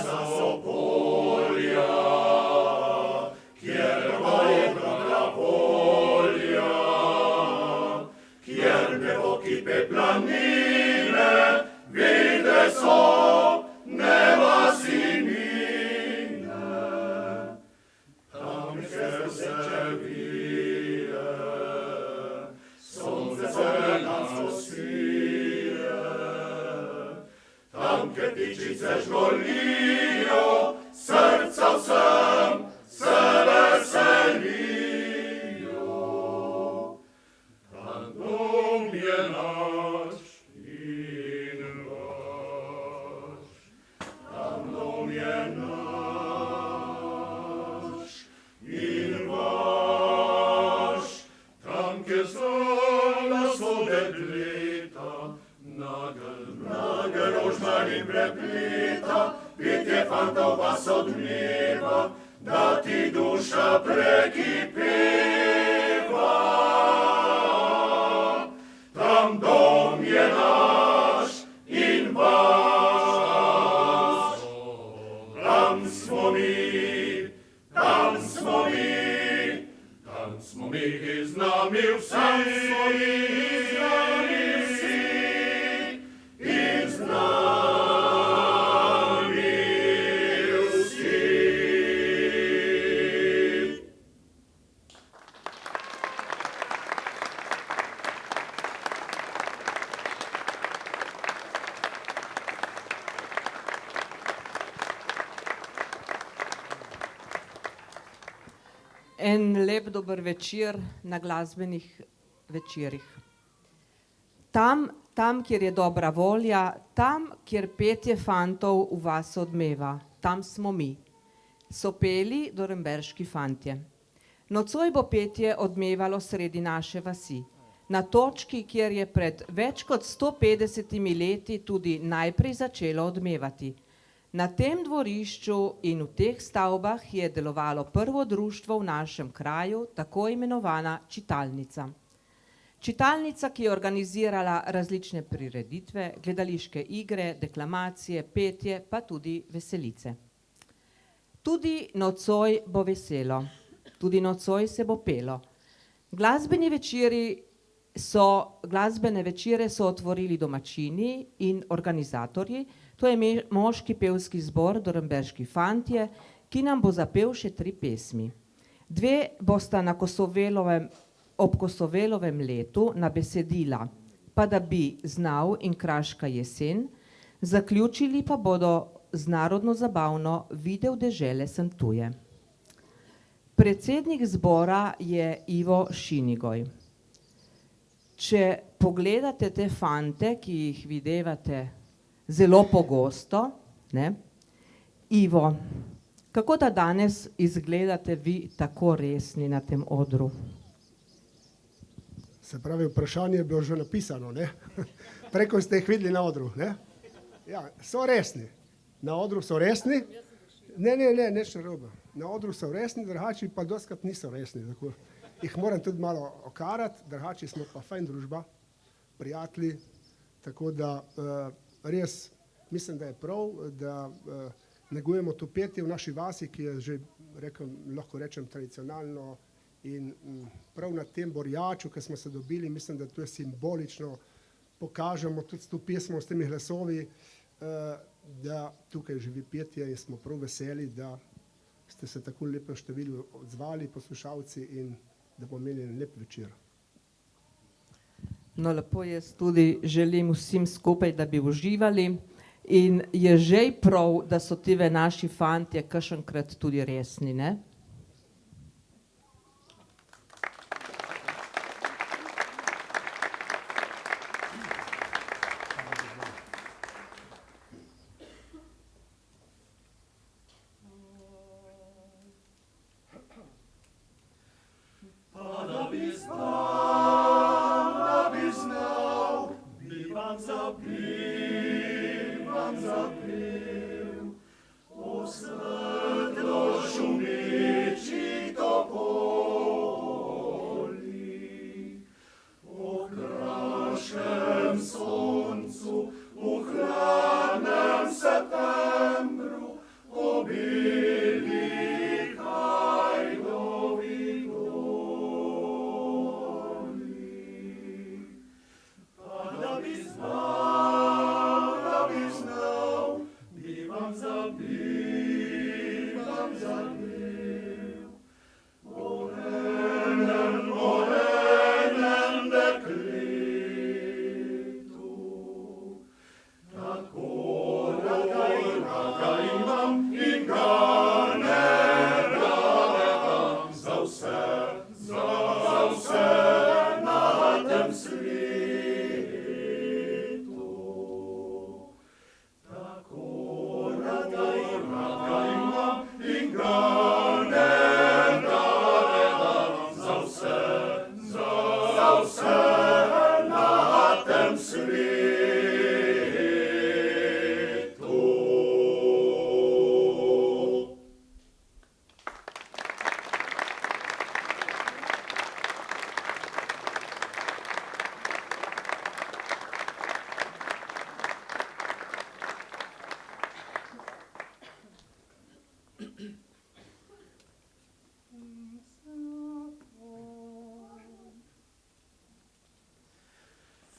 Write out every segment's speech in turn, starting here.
so polja, kjer dobra volja, kjer nebo kipe planine, vide so neba sinine. Tam kjer se vije, sonce se nas sije, tam kjer tičice žgolijo, srca vsem se veselijo. Tam dom je naš in vaš, tam dom je naš in vaš, tam kjer zala so dekleta, nagel rožmarin prepleta, petje fantov vas odmeva, da ti duša prekipeva. Tam dom je naš in vaš, tam smo mi, tam smo mi, tam smo mi, ki z nami vsi, in z nami vsi. En lep dober večer na glasbenih večerih. Tam, kjer je dobra volja, tam, kjer petje fantov v vas odmeva, tam smo mi. So peli doremberški fantje. Nocoj bo petje odmevalo sredi naše vasi. Na točki, kjer je pred več kot 150 leti tudi najprej začelo odmevati. Na tem dvorišču in v teh stavbah je delovalo prvo društvo v našem kraju, tako imenovana čitalnica. Čitalnica, ki je organizirala različne prireditve, gledališke igre, deklamacije, petje, pa tudi veselice. Tudi nocoj bo veselo, tudi nocoj se bo pelo. Glasbene večere so otvorili domačini in organizatorji, to je moški pevski zbor Doremberški fantje, ki nam bo zapel še 3 pesmi. 2 bosta na ob Kosovelovem letu na besedila Pa da bi znal in Kraška jesen, zaključili pa bodo z narodno zabavno Videl dežele sem tuje. Predsednik zbora je Ivo Šinigoj. Če pogledate te fante, ki jih videvate zelo pogosto, ne? Ivo, kako da danes izgledate vi tako resni na tem odru? Se pravi, vprašanje je bilo že napisano, ne? Preko ste jih videli na odru, ne? Ja, so resni. Na odru so resni. Ne, nič narobe. Na odru so resni, drugači pa dostikrat niso resni. Tako. Jih moram tudi malo okarati, drugači smo pa fajn družba, prijatelji, tako da res mislim, da je prav, da negujemo to petje v naši vasi, ki je že, lahko rečem, tradicionalno in prav na tem Borjaču, ki smo se dobili, mislim, da to je simbolično, pokažemo tudi s to pesmo, s temi glasovi, da tukaj živi petje in smo prav veseli, da ste se tako lepo številu odzvali, poslušalci, in da bomo imeli en lep večer. No, lepo jaz tudi želim vsem skupaj, da bi uživali in je že prav, da so ti naši fantje kakšenkrat tudi resni, ne? svetu. Tako rad ga imam in ga ne daram za vse na tem svetu.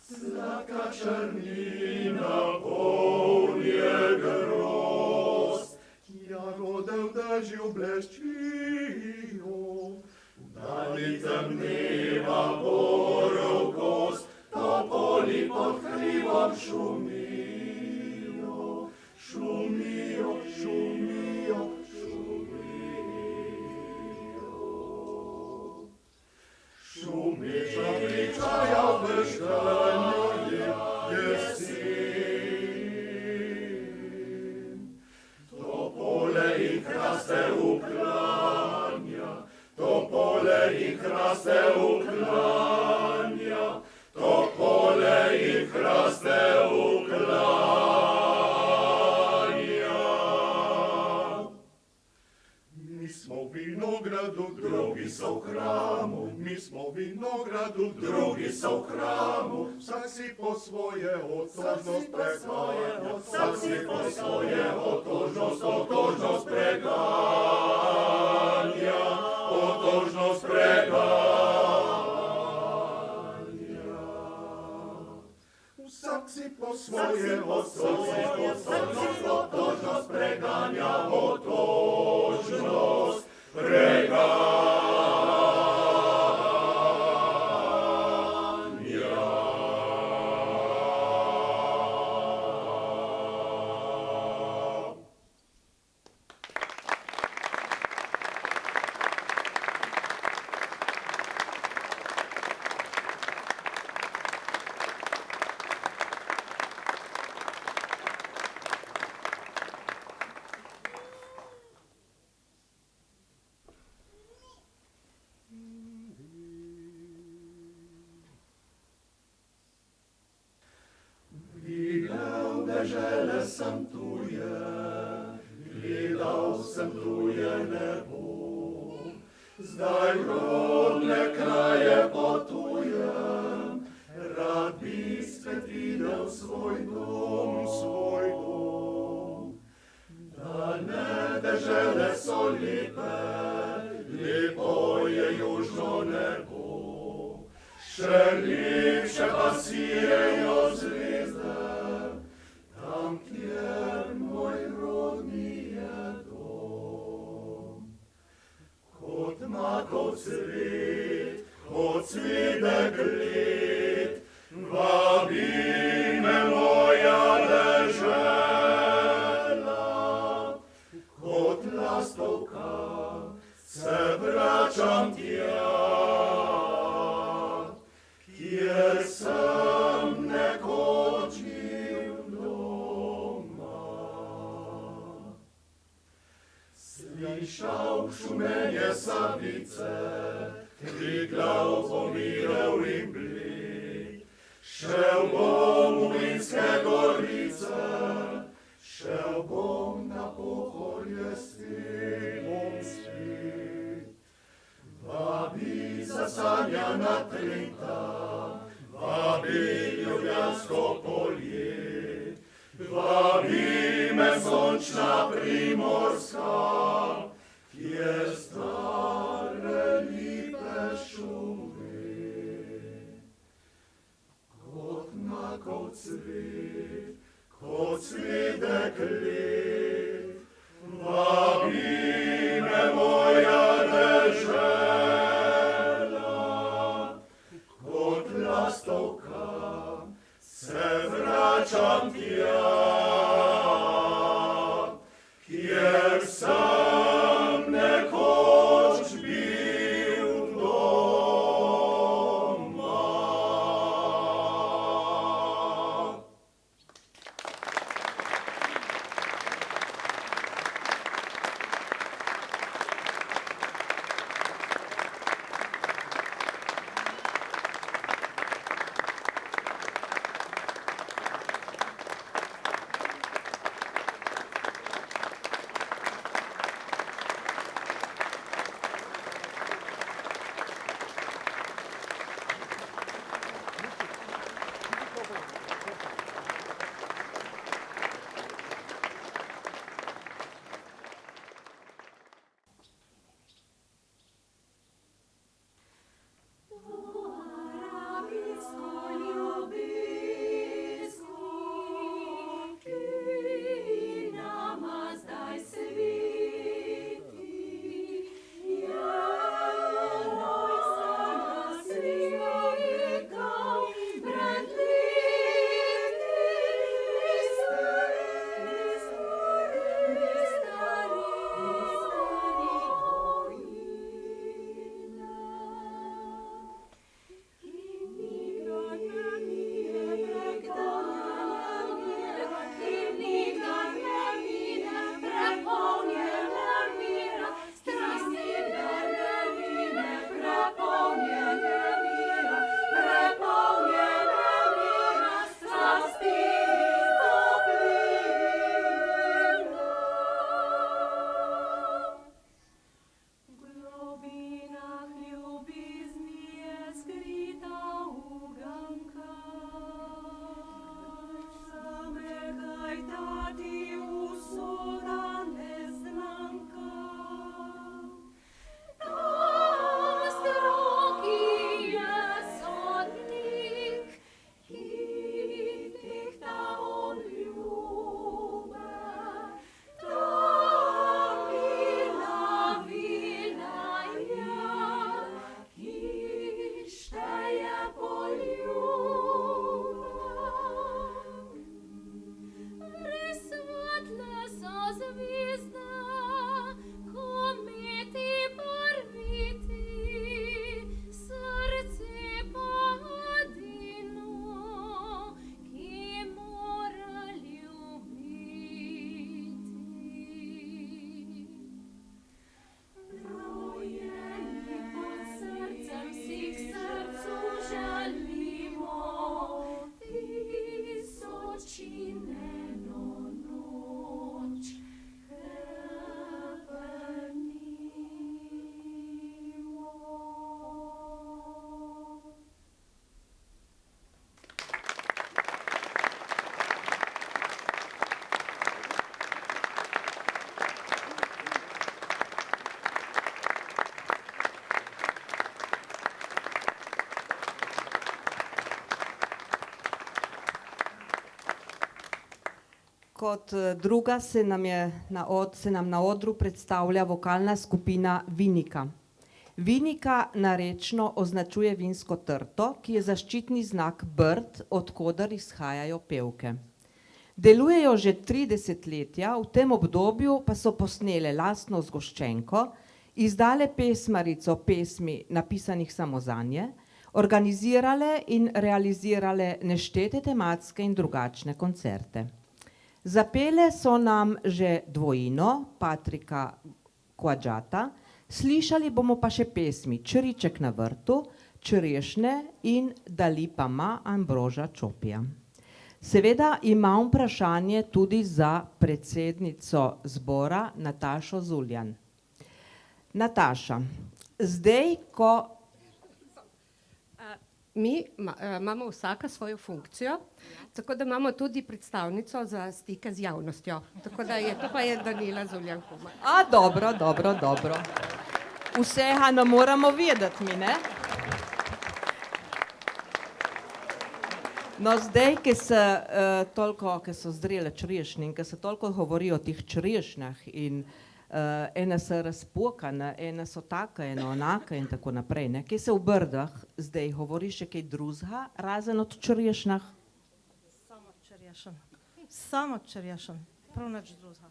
Sladka črnina polnje grozd, jagode v dežju bleščijo, v daljicem dneva borov gost, topoli pod hrivom šumijo, šumijo, šumijo, šumijo. Šumeča pričaja v žganju jesen. Topole in kraste uklanja, topole in kraste uklanja, topole in kraste uklanja. Mi smo v vinogradu, drugi so v hramu, mi smo v vinogradu, drugi so v hramu, vsak si po svoje otožnost preganja, vsak si po svoje otožnost preganja, otožnost preganja. Vsak si po svoje otožnost preganja, otožnost preganja. Videl dežele sem tuje, gledal sem tuje nebo, zdaj v rodne kraje potujem, rad bi spet videl svoj dom, svoj dom. Daljne dežele so lepe, lepo je južno nebo, še lepše pa sijejo zvezde, tam, kjer moj rodni je dom. Kot makov cvet, kot cvedek let, vabi me moja dežela. Kot lastovka se vračam tja, kjer sem nekoč bil doma. Slišal šumenje Savice, Triglav pomirel in bled. Šel bom v Vinske gorice, šel bom na pohorje spet. Vabi zasanjana Trenta, vabi ljubljansko polje, vabi me sončna Primorska, kjer stare lipe šume. Kot makov cvet, kot cvedek let, vabi me moja dežela. Kot lastovka se vračam tja, kjer sem nekoč bil doma. Kot druga se nam na odru predstavlja vokalna skupina Vinika. Vinika narečno označuje vinsko trto, ki je zaščitni znak Brd, od koder izhajajo pevke. Delujejo že 3 desetletja, v tem obdobju pa so posnele lastno zgoščenko, izdale pesmarico pesmi napisanih samo zanje, organizirale in realizirale neštete tematske in drugačne koncerte. Zapele so nam že dvojino Patrika Quadžata, slišali bomo pa še pesmi Čriček na vrtu, Črešne in Da lipa ma Ambroža Čopija. Seveda imam vprašanje tudi za predsednico zbora Natašo Zuljan. Nataša, zdaj, ko Mi imamo vsaka svojo funkcijo, tako da imamo tudi predstavnico za stike z javnostjo. Tako da to pa je Danila Zuljan Humar. Dobro. Vsega ne moramo vedeti mi, ne? No, zdaj, ki so zrele črešne in ki se toliko govori o teh črešnjah in ena se razpokana, ena so taka, ena onaka in tako naprej, ne? Kaj se v Brdah zdaj govori še kaj drugega, razen od črešnjah? Samo črešen, prav nič drugega.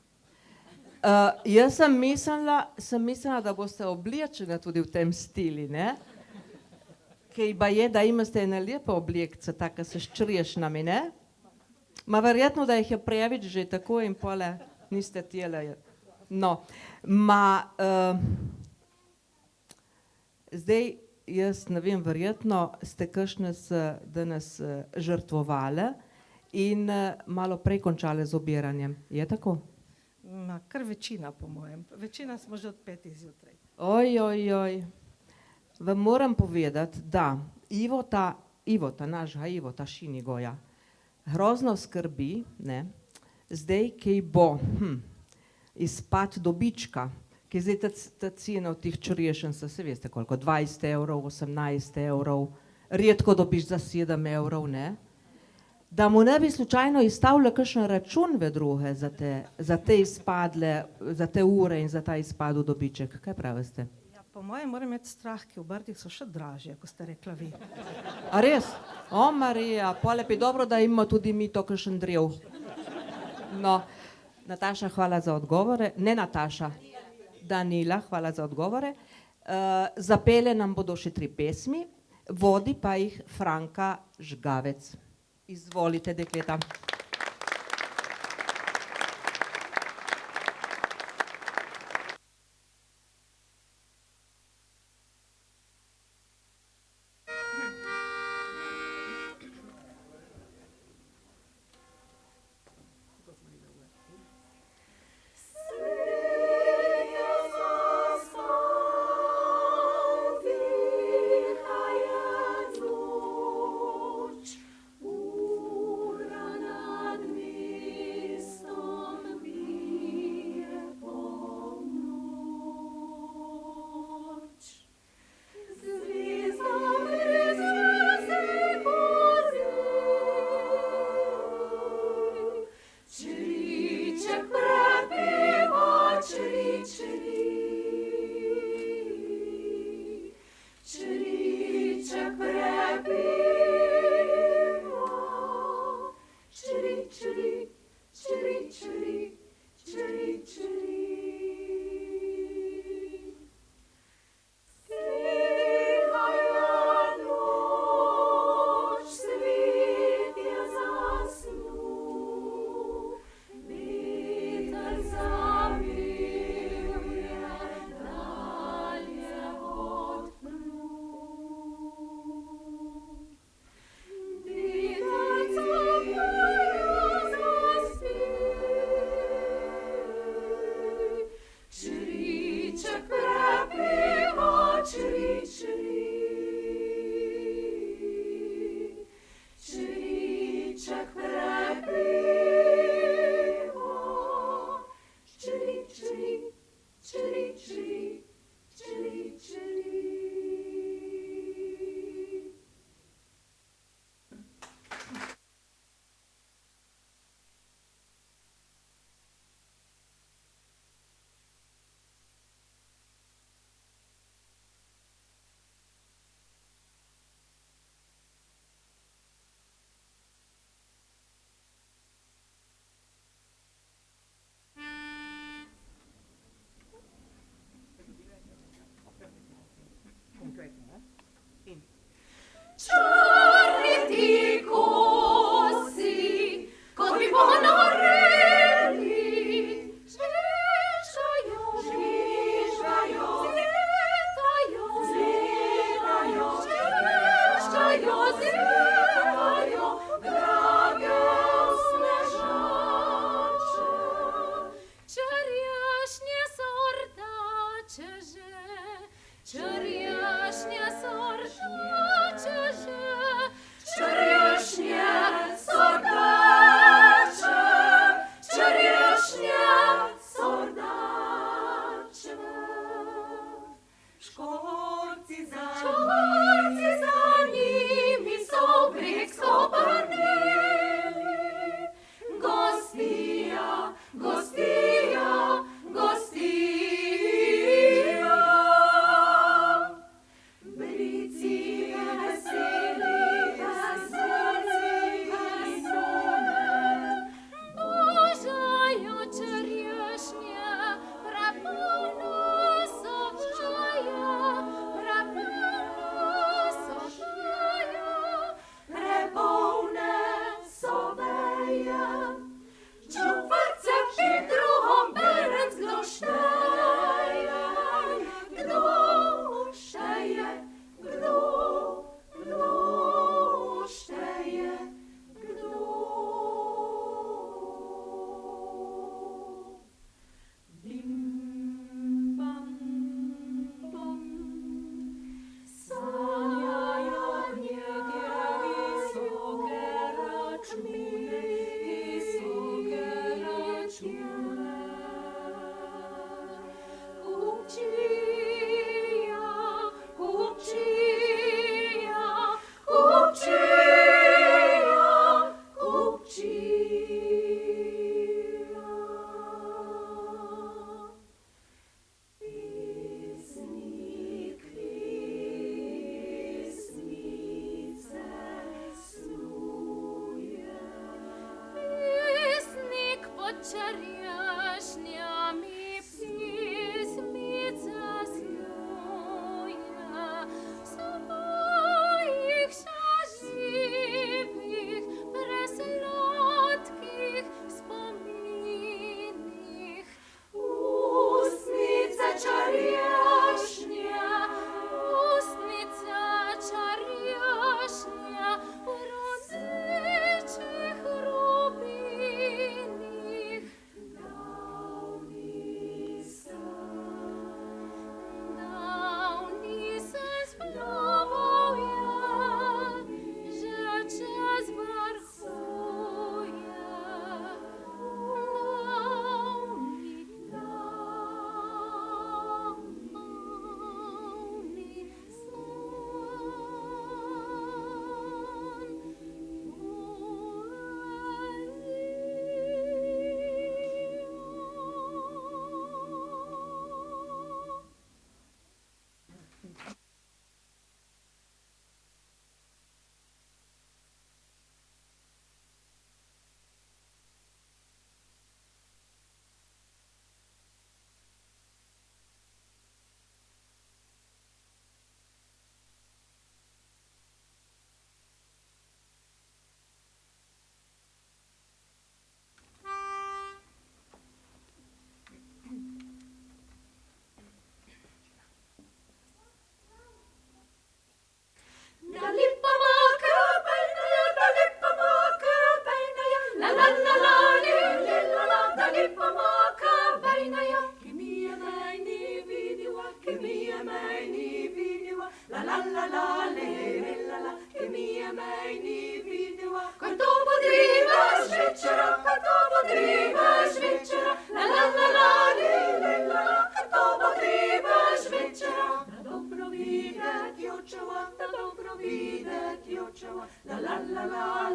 Jaz sem mislila, da boste oblečene tudi v tem stili, ne? Kaj ba je, da imate ene lepe oblekce, taka se s črešnjami, ne? Ma verjetno, da jih je preveč že tako in pole niste tele. No, zdaj, jaz ne vem, verjetno ste kakšne danes žrtvovale in malo prej končale z obiranjem. Je tako? Kar večina, po mojem. Večina smo že od 5 zjutraj. Vam moram povedati, da našega Ivota Šinigoja grozno skrbi, ne, zdaj, kaj bo izpad dobička, ki zdaj ta cena od teh črešen, se veste koliko, 20 evrov, 18 evrov, redko dobiš za 7 evrov, ne? Da mu ne bi slučajno izstavila kakšen račun v druge za te izpadle, za te ure in za ta izpad v dobiček. Kaj pravite? Ja, po mojem moram imeti strah, ki v Brdih so še dražje, kot ste rekla vi. A res? O, Marija, pole pa je dobro, da imamo tudi mi to kakšen drev. No, Nataša, hvala za odgovore. Ne Nataša, Danila, hvala za odgovore. Zapele nam bodo še 3 pesmi, vodi pa jih Franka Žgavec. Izvolite, dekleta. Urana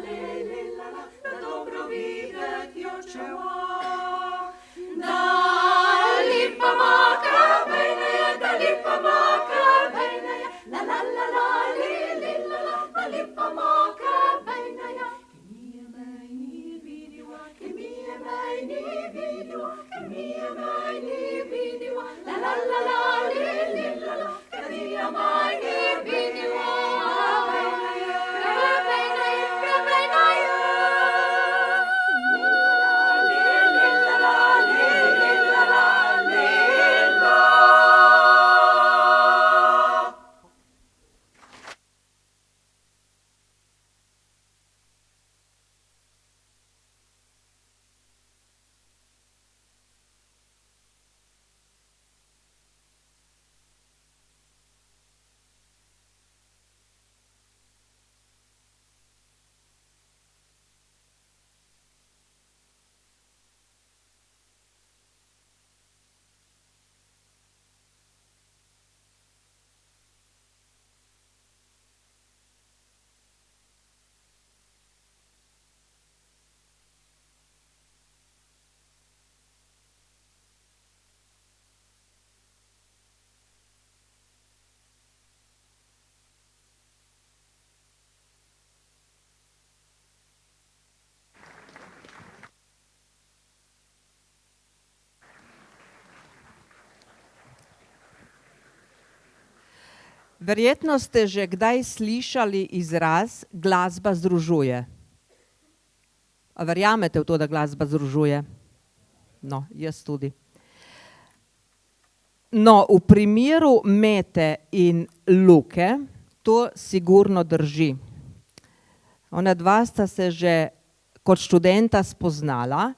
da dobro videti očeva. Verjetno ste že kdaj slišali izraz glasba združuje. A verjamete v to, da glasba združuje? No, jaz tudi. No, v primeru Mete in Luke to sigurno drži. Ona dva sta se že kot študenta spoznala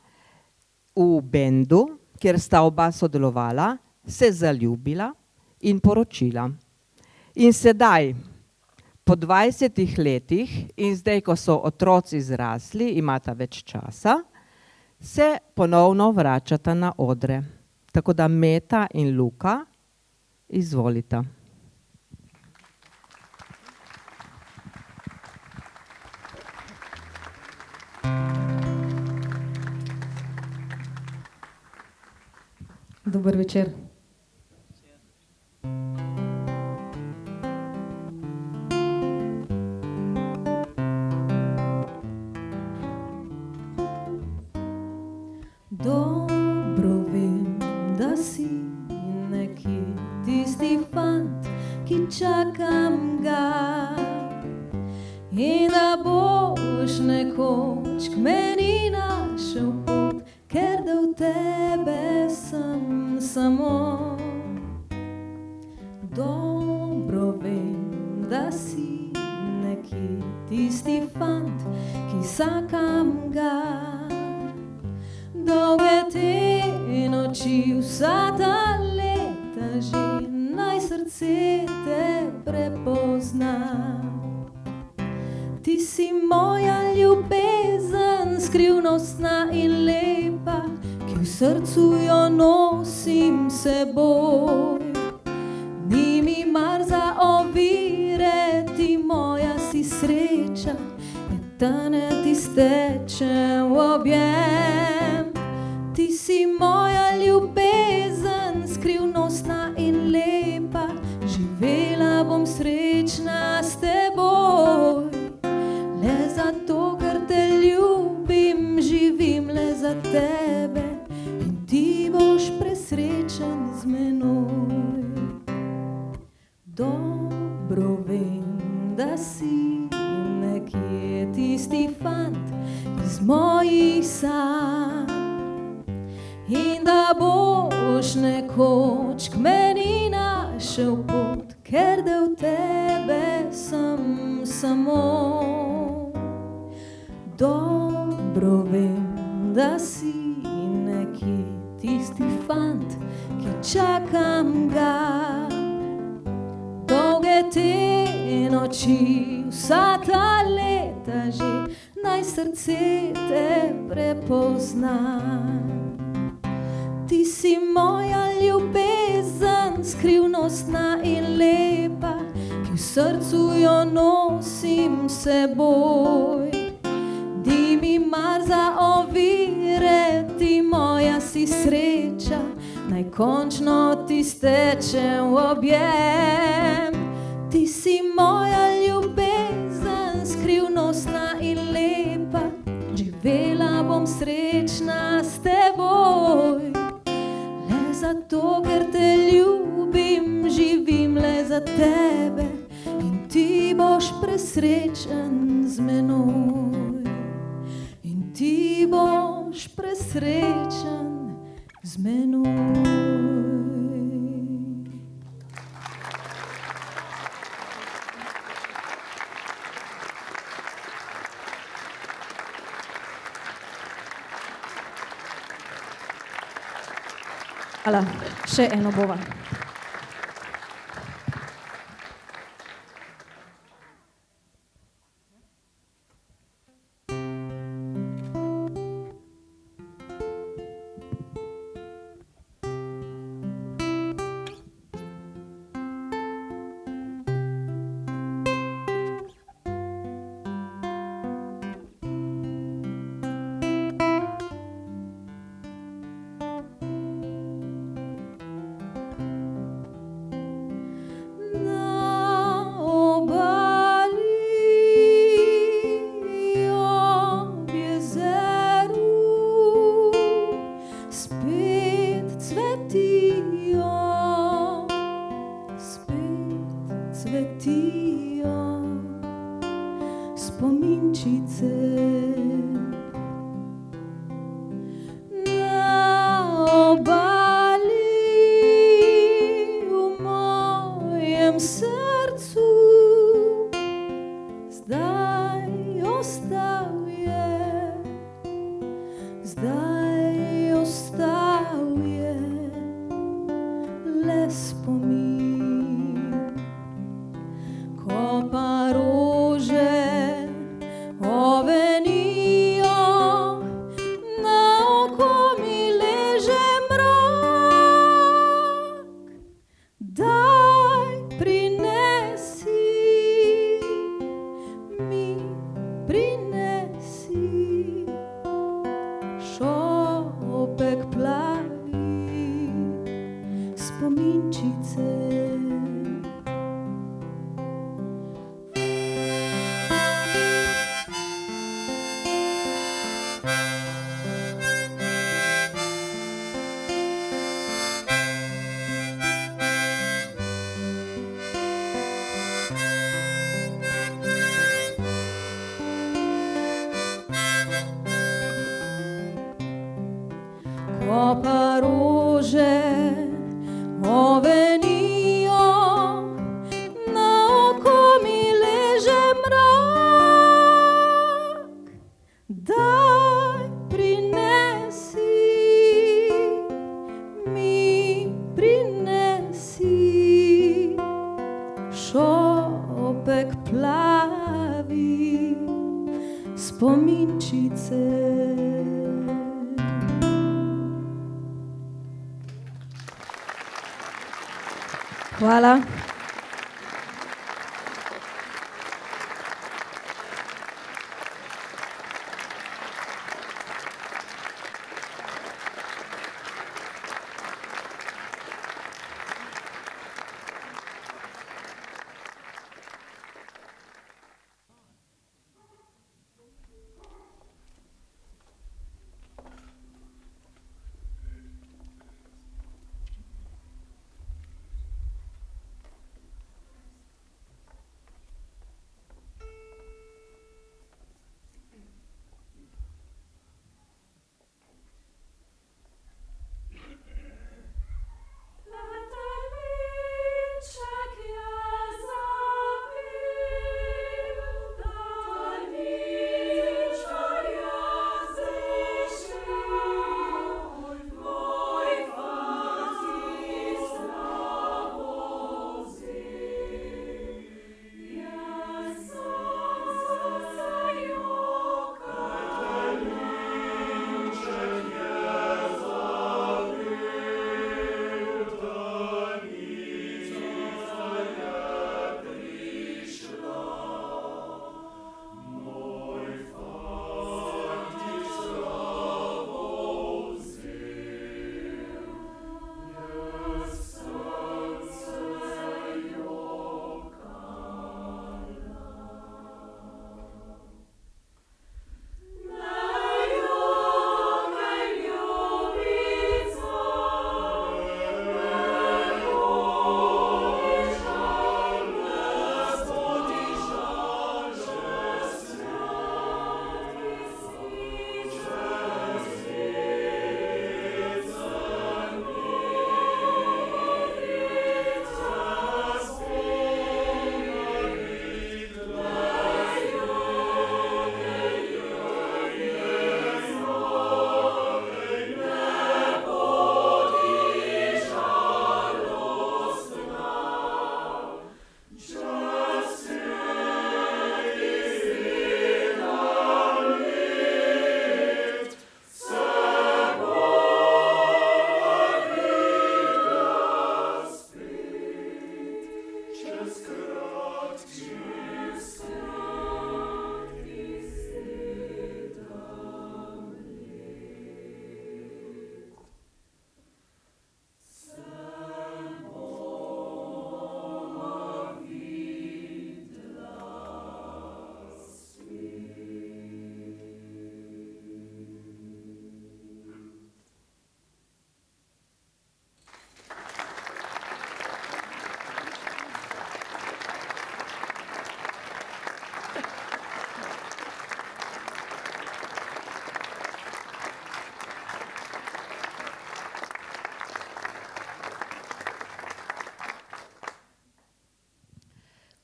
v bendu, kjer sta oba sodelovala, se zaljubila in poročila. In sedaj, po 20 letih in zdaj, ko so otroci zrasli, imata več časa, se ponovno vračata na odre. Tako da Meta in Luka, izvolita. Dober večer. Dobro vem, da si nekje tisti fant, ki čakam ga, in da boš nekoč k meni našel pot, ker da v tebe sem samo. Dobro vem, da si nekje tisti fant, ki sakam ga, dolge te noči, vsa ta leta že, naj srce te prepozna. Ti si moja ljubezen, skrivnostna in lepa, ki v srcu jo nosim seboj. Ni mi mar za ovire, ti moja si sreča, in tane ti stečem v objem. Ti si moja ljubezen, skrivnostna in lepa, živela bom srečna s teboj. Le zato, ker te ljubim, živim le za tebe, in ti boš presrečen z menoj. Dobro vem, da si nekje tisti fant iz mojih sanj, in da boš nekoč k meni našel pot, ker da v tebe sem samo. Dobro vem, da si nekje tisti fant, ki čakam ga, dolge te noči, vsa ta leta že, naj srce te prepozna. Ti si moja ljubezen, skrivnostna in lepa, ki v srcu jo nosim seboj. ti sreča, naj končno ti stečem v objem. Ti si moja ljubezen, skrivnostna in lepa, živela bom srečna s teboj. Le zato, ker te ljubim, živim le za tebe in ti boš presrečen z menoj. In ti boš presrečen z menoj. Hvala, še eno bova. Kopa rože ovenijo, na oko mi leže mrak. Daj prinesi, mi prinesi šopek plavi, spominčice. Hvala.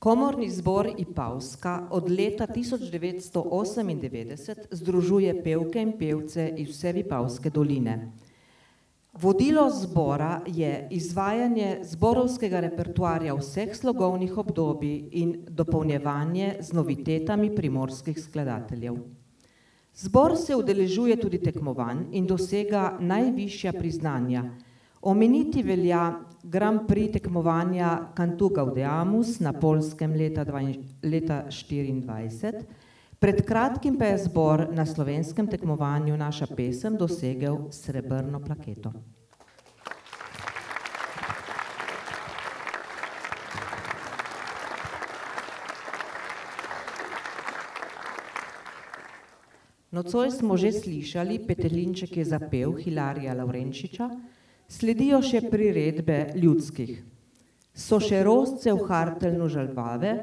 Komorni zbor Ipavska od leta 1998 združuje pevke in pevce iz vse Vipavske doline. Vodilo zbora je izvajanje zborovskega repertoarja vseh slogovnih obdobij in dopolnjevanje z novitetami primorskih skladateljev. Zbor se udeležuje tudi tekmovanj in dosega najvišja priznanja. Omeniti velja Grand Prix tekmovanja Cantu Gaudeamus na Poljskem leta 1924, pred kratkim pa je zbor na slovenskem tekmovanju Naša pesem dosegel srebrno plaketo. Nocoj smo že slišali, Petelinček je zapel Hilarija Lavrenčiča, sledijo še priredbe ljudskih. So še Rosce v Hartelnu Žalbave,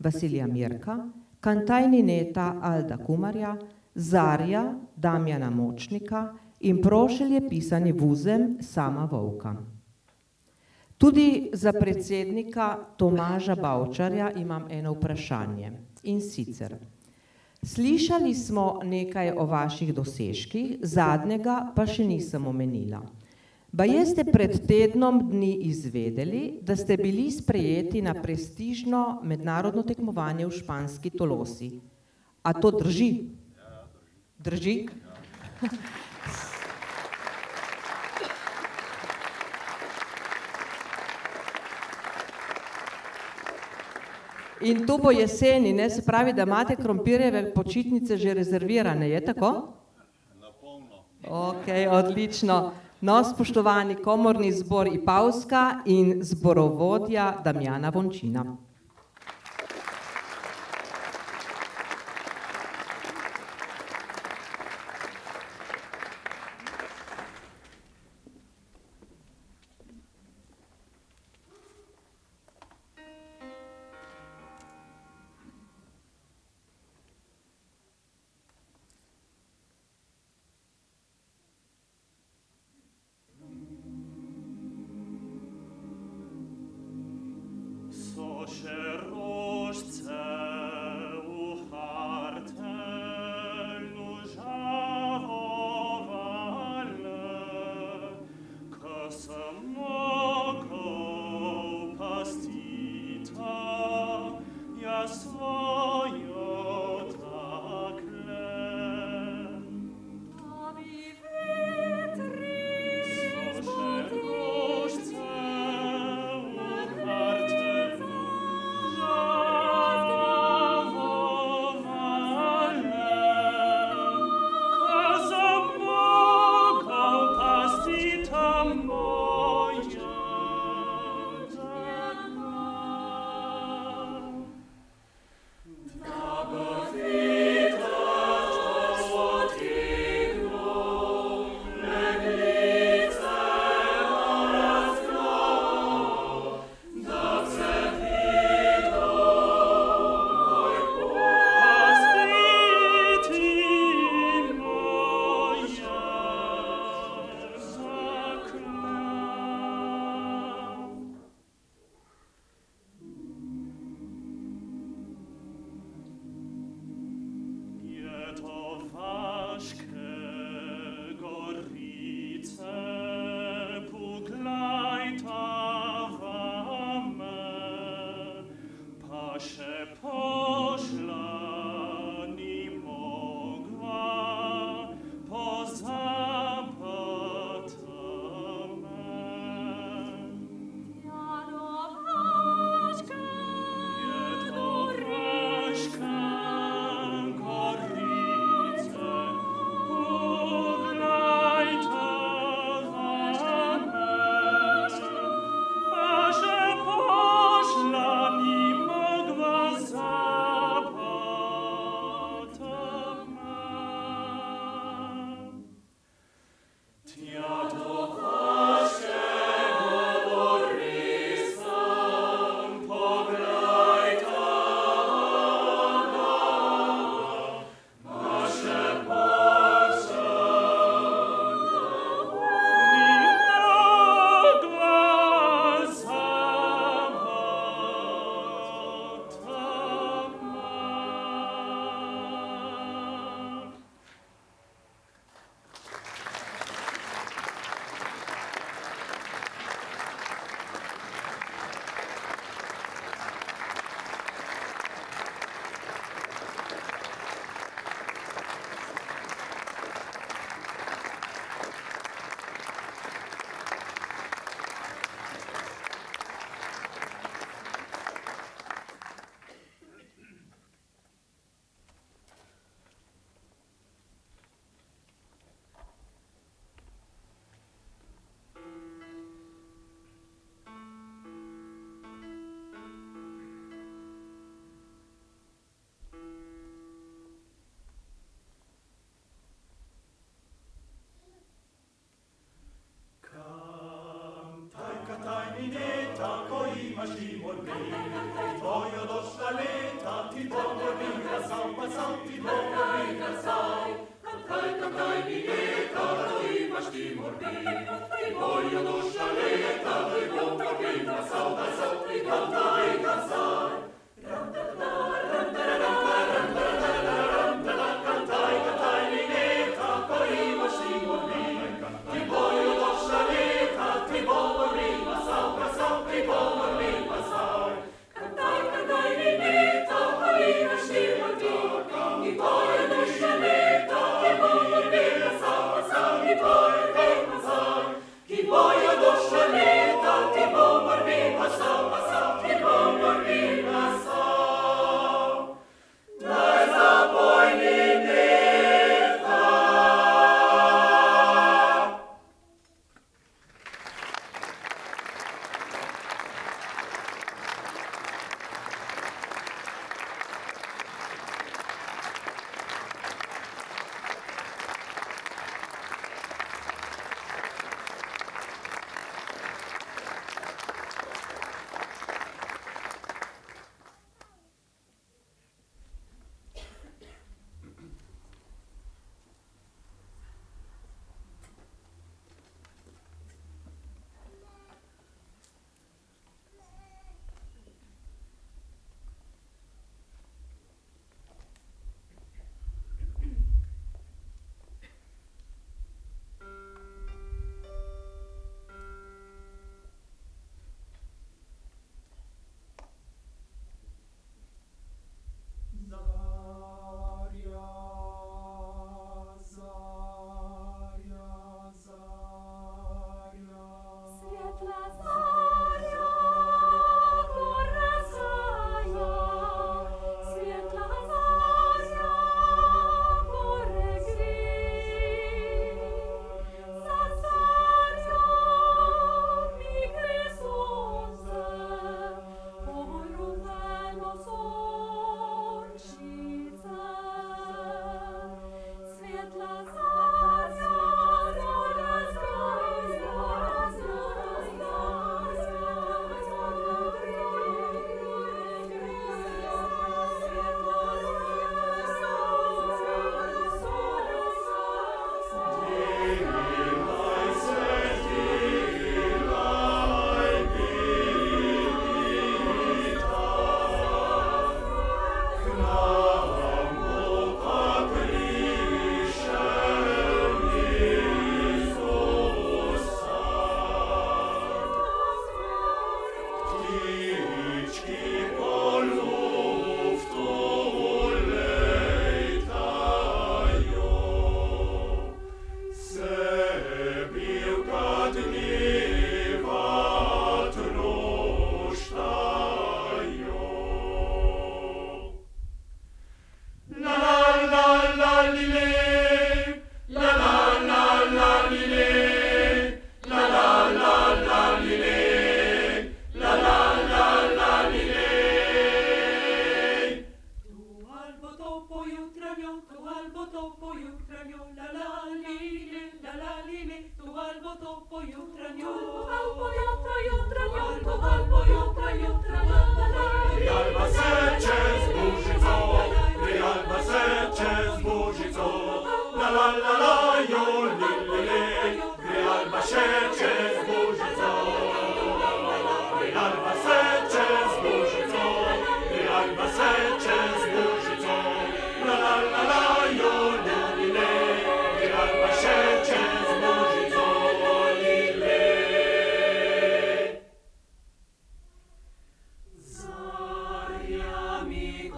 Vasilija Mirka, Kantajni Neta Alda Kumarja, Zarja Damjana Močnika in Prošelj je pisani Vuzem Sama Vovka. Tudi za predsednika Tomaža Bavčarja imam eno vprašanje, in sicer: slišali smo nekaj o vaših dosežkih, zadnjega pa še nisem omenila. Baje ste pred tednom dni izvedeli, da ste bili sprejeti na prestižno mednarodno tekmovanje v španski Tolosi. A to drži? Drži? In to bo jeseni, ne? Se pravi, da imate krompirjeve počitnice že rezervirane, je tako? Napolno. Ok, odlično. No, spoštovani komorni zbor Ipavska in zborovodja Damjana Vončina. Zaria mi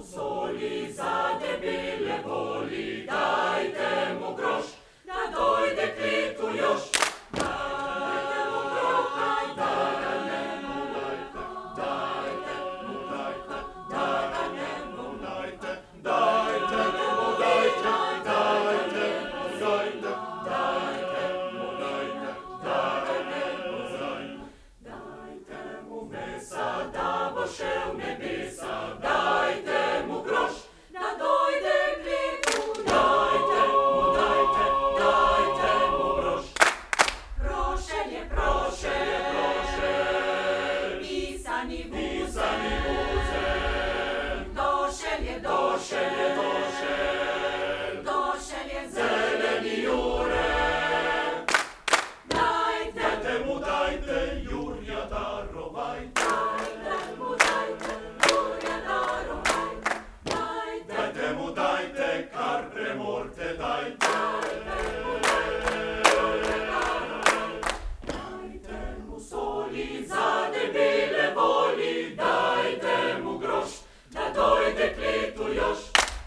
soli za debele voli, dajte mu groš, da dojde kletu još. Dajte mu groha, dajte mu dajte, dajte mu dajte, dajte mu dajte, dajte mu dajte, dajte mu dajte, dajte mu dajte, dajte mu dajte, dajte mu mesa, da bo šel v nebesa, dajte mu groš, da dojde kletu, dajte mu dajte, dajte mu groš. Prošelj je prošelj, pisani vuzel, došelj je došelj, došelj je zeleni jure. Dajte mu dajte, Jurja darovajte, dajte mu dajte, Jurja darovajte, dajte mu dajte, kar premorte, dajte. Dajte mu soli za debele voli, dajte mu groš, da dojde kletu još.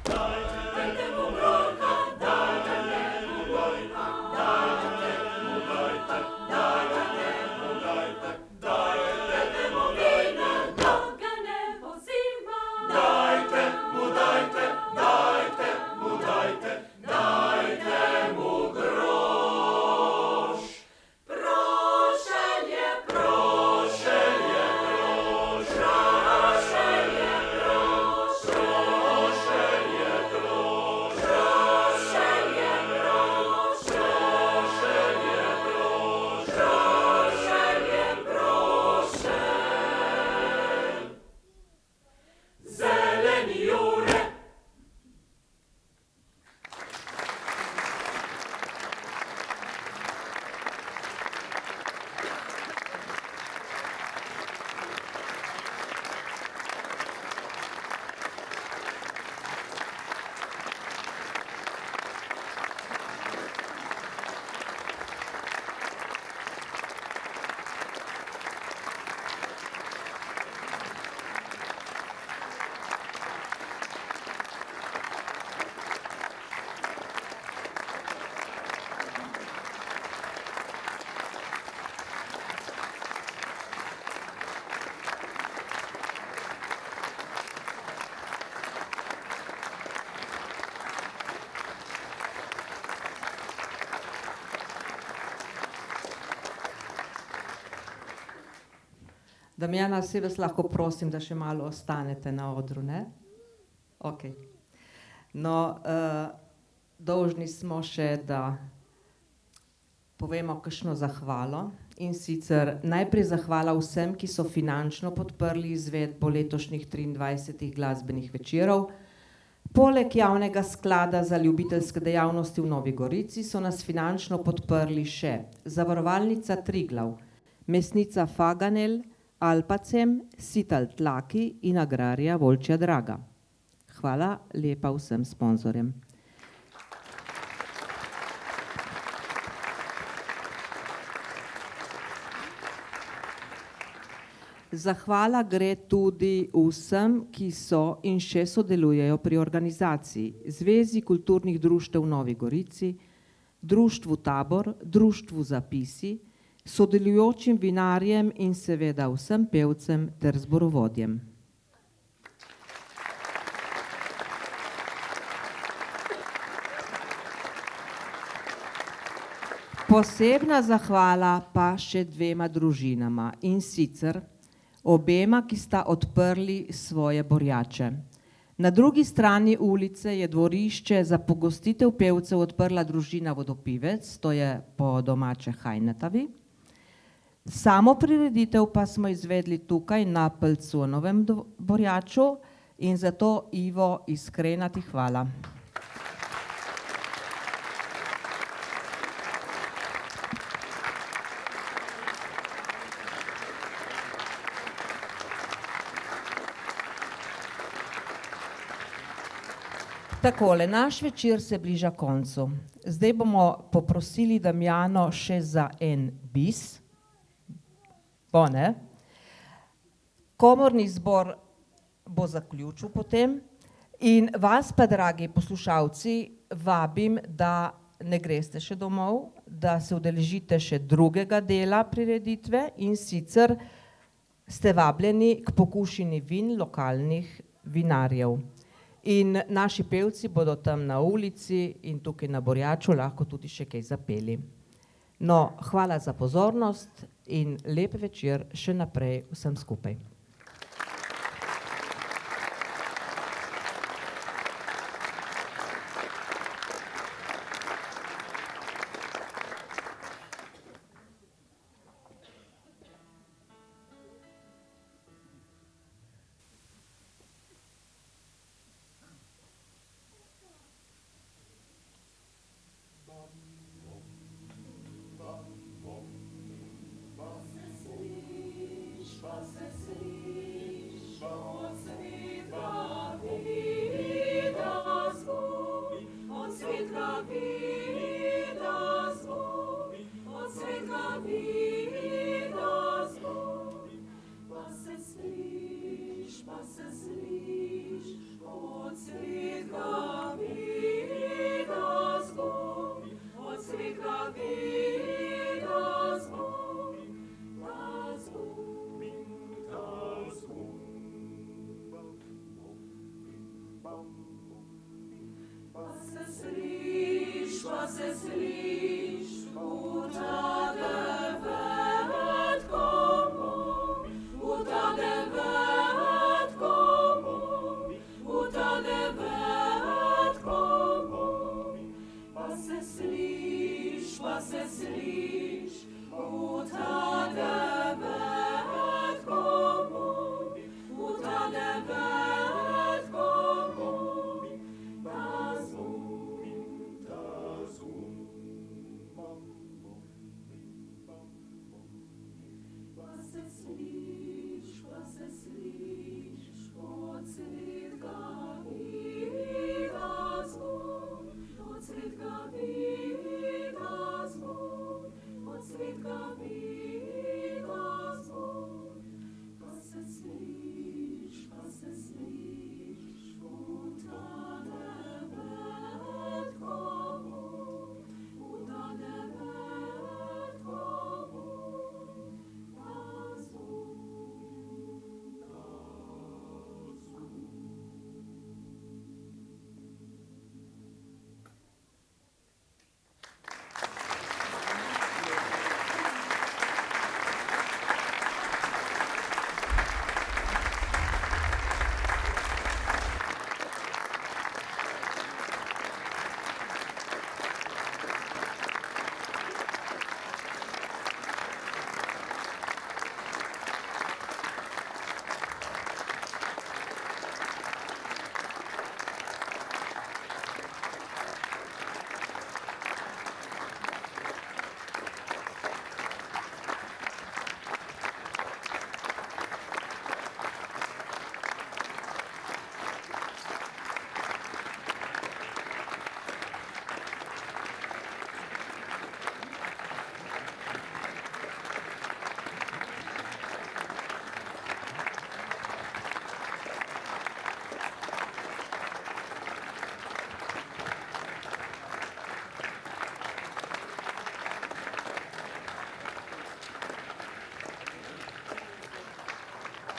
Dajte mu groha, dajte mu dajte, dajte mu dajte, dajte mu dajte, dajte mu vina, da ga ne bo zima. Dajte mu dajte, dajte mu dajte, dajte mu groš. Prošelj je proš, prošelj je proš, prošelj je proš, prošelj je proš, prošelj je proš, prošelj je proš, prošelj je prošelj. Zeleni Jure. Damjana, si vas lahko prosim, da še malo ostanete na odru, ne? Ok. No, dolžni smo še, da povemo kakšno zahvalo, in sicer najprej zahvala vsem, ki so finančno podprli izvedbo letošnjih 23 glasbenih večerov. Poleg Javnega sklada za ljubiteljske dejavnosti v Novi Gorici so nas finančno podprli še Zavarovalnica Triglav, Mesnica Faganel, Alpacem, Sital Tlaki in Agrarija Volčja Draga. Hvala lepa vsem sponzorjem. Zahvala gre tudi vsem, ki so in še sodelujejo pri organizaciji, Zvezi kulturnih društev v Novi Gorici, Društvu Tabor, Društvu Zapisi, sodelujočim vinarjem in seveda vsem pevcem ter zborovodjem. Posebna zahvala pa še dvema družinama, in sicer obema, ki sta odprli svoje borjače. Na drugi strani ulice je dvorišče za pogostitev pevcev odprla družina Vodopivec, to je po domače Hajnetavi. Samo prireditev pa smo izvedli tukaj na Pelconovem borjaču in zato Ivo iskrena ti hvala. Takole, naš večer se bliža koncu. Zdaj bomo poprosili Damjano še za en bis. Bo, ne? Komorni zbor bo zaključil potem. In vas pa, dragi poslušalci, vabim, da ne greste še domov, da se udeležite še drugega dela prireditve, in sicer ste vabljeni k pokušini vin lokalnih vinarjev. In naši pevci bodo tam na ulici in tukaj na Borjaču lahko tudi še kaj zapeli. No, hvala za pozornost in lep večer še naprej vsem skupaj.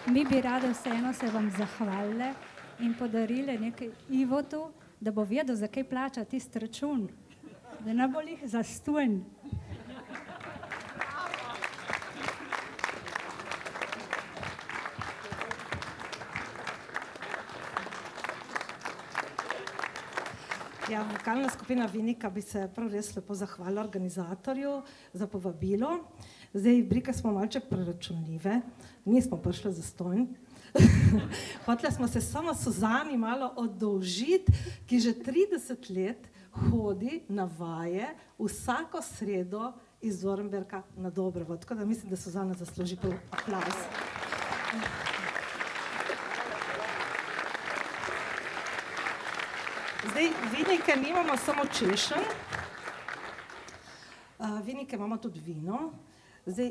Mi bi rade vseeno se vam zahvalile in podarile nekaj Ivotu, da bo vedel, za kaj plača tisti račun, da ne bo lih zastonj. Ja, vokalna skupina Vinika bi se prav res lepo zahvalila organizatorju za povabilo. Zdaj, brike smo malček preračunljive, nismo prišli zastonj. Hotele smo se samo Suzani malo oddolžiti, ki že 30 let hodi na vaje vsako sredo iz Zornberka na Dobrovo. Tako da mislim, da Suzana zasluži aplavz. Zdaj, vinike nimamo samo češenj, vinike imamo tudi vino. Zdaj,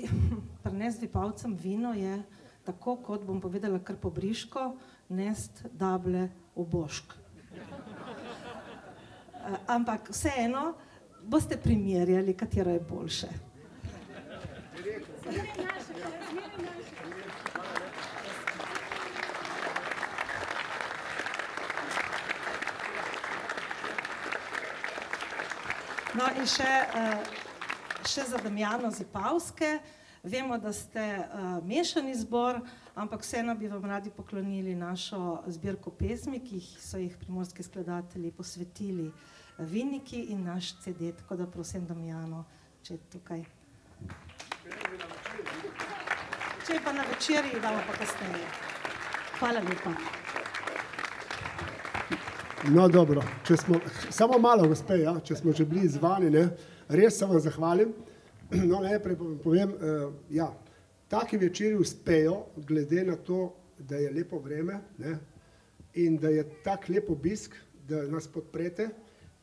pri nas Vipavcem vino je tako, kot bom povedala kar po briško, nest dable v Bošk. Ampak vseeno boste primerjali, katero je boljše. No in še za Damjano Zipavske. Vemo, da ste mešani zbor, ampak vseeno bi vam radi poklonili našo zbirko pesmi, ki so jih primorski skladatelji posvetili Viniki in naš CD, tako da prosim Damjano, če je tukaj. Če je pa na večerji, damo pa kasneje. Hvala lepa. No dobro, samo malo gospe, ja, če smo že bili zvani, ne, res se vam zahvalim. No, najprej povem, ja, taki večeri uspejo, glede na to, da je lepo vreme, ne, in da je tak lep obisk, da nas podprete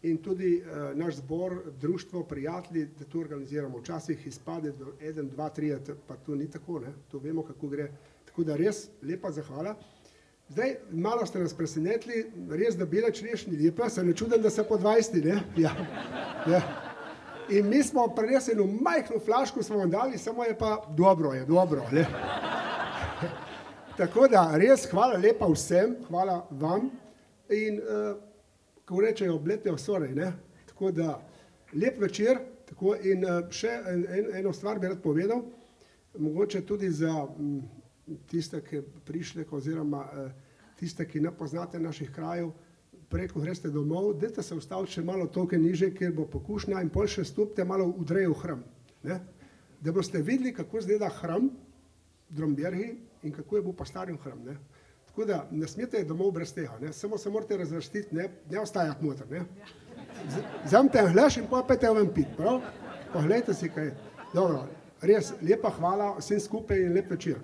in tudi naš zbor, društvo, prijatelji, da to organiziramo. Včasih izpade do 1, 2, 3, pa to ni tako, ne, to vemo, kako gre. Tako da res lepa zahvala. Zdaj, malo ste nas presenetili, res da bela češnja lepa, se ne čudim, da se po 20, ne, ja, ne. In mi smo prinesli eno majhno flaško, smo vam dali, samo je pa dobro, ne. Tako da res hvala lepa vsem, hvala vam in ko rečejo, blete osorej, ne. Tako da lep večer, tako in še eno stvar bi rad povedal, mogoče tudi za tiste, ki prišli, oziroma tiste, ki ne poznate naših krajev, preko greste domov, dajte se ustaviti še malo toliko niže, kjer bo pokušnja in pol še stopite malo v drejo hram, ne? Da boste videli, kako izgleda hram v Drombergi in kako je bil pa starim hram, ne? Tako da ne smete domov brez tega, ne? Samo se morate razvrstiti, ne ostajati noter, ne? Vzemite en glaš in pa pojte ven pit, prav? Pa gledajte si kaj. Dobro, res lepa hvala vsem skupaj in lep večer.